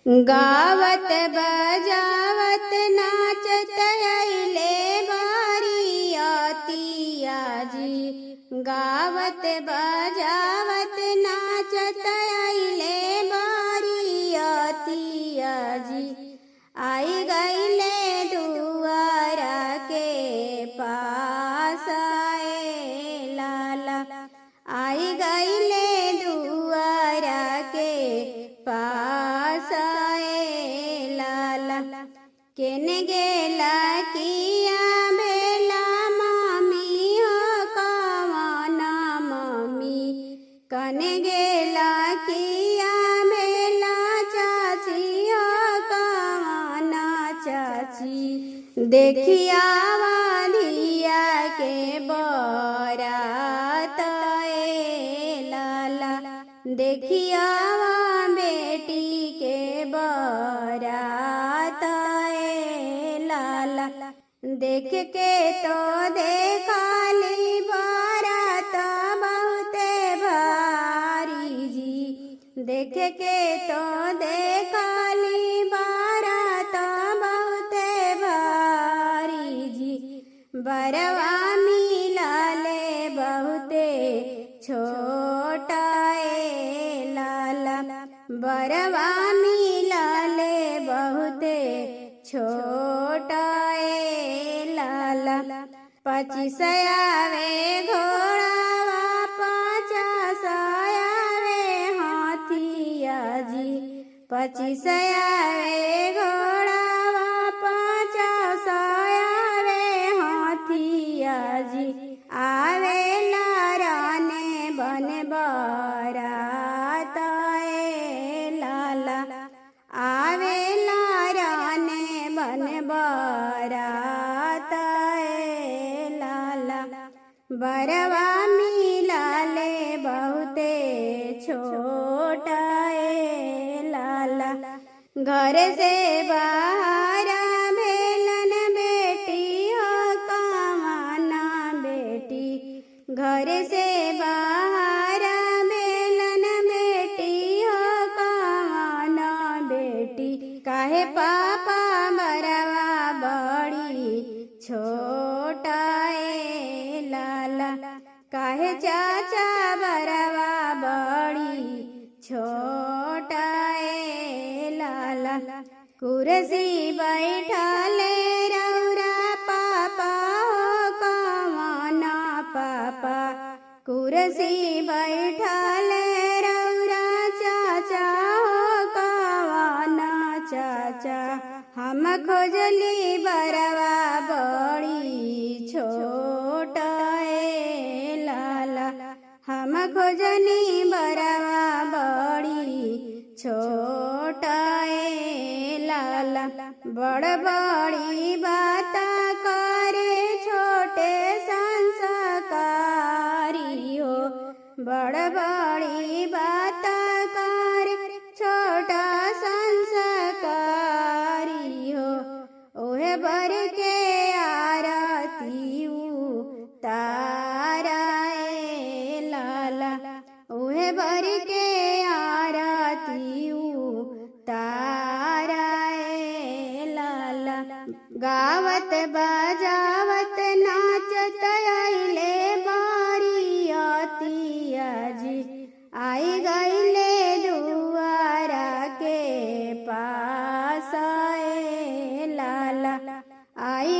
गावत बजावत नाचत अइले बरियतिया जी। गावत बजावत नाचत अइले बरियतिया जी। आई गइले दुआरा के पास आए लाला। आई गइले दुआरा के पास आए लाला। केन गेला किया बेला मामी हो कवना मम्मी। कन गेला किया बेला चाची हो कवना चाची। देखिया वाधिया के बरात ए लाला। देखिया बेटी के बरात ए लाला। देख के तो देखाली बरात बहुते भारी जी। देख के तो देखाली बरात बहुते भारी जी। बरवा मिलाले बहुते छोटा ए लाला। बरवा मिलाले बहुते छोटा ए लाला। 25 आवे घोड़ावा 50 आवे हाथिया जी। 25 आवे घोड़ावा 50 आवे हाथिया जी। आवे लाराने बन बरात ए लाला। आवे लाराने बन बरात ए लाला। बरवा मिलाले बहुते छोटा ए लाला। घर से बाहर भेलन बेटी हो कवना बेटी। घर से बाहर भेलन बेटी हो कवना बेटी। काहे पापा बरवा बड़ी छोटा ए लाला। काहे चाचा बरवा बड़ी छोटा ए लाला। कुर्सी बैठले रौरा पापा हो कवना पापा। कुर्सी बैठले रौरा चाचा हो कवना चाचा। हम खोजली बरवा बड़ी छोटा ए लाला। हम खोजली बरवा बड़ी छोटा ए लाला। बड़ बड़ी बात करे छोटे संस्कारी हो। बड़ बड़ी बात करे छोटा संस्कारी हो। ओहे बर के आरती उतारा ए लाला। ओहे बर के आरती उतारा ए लाला। गावत बजावत नाचत अइले बरियतिया जी। आई गइले दुआरा के पास ए लाला। आई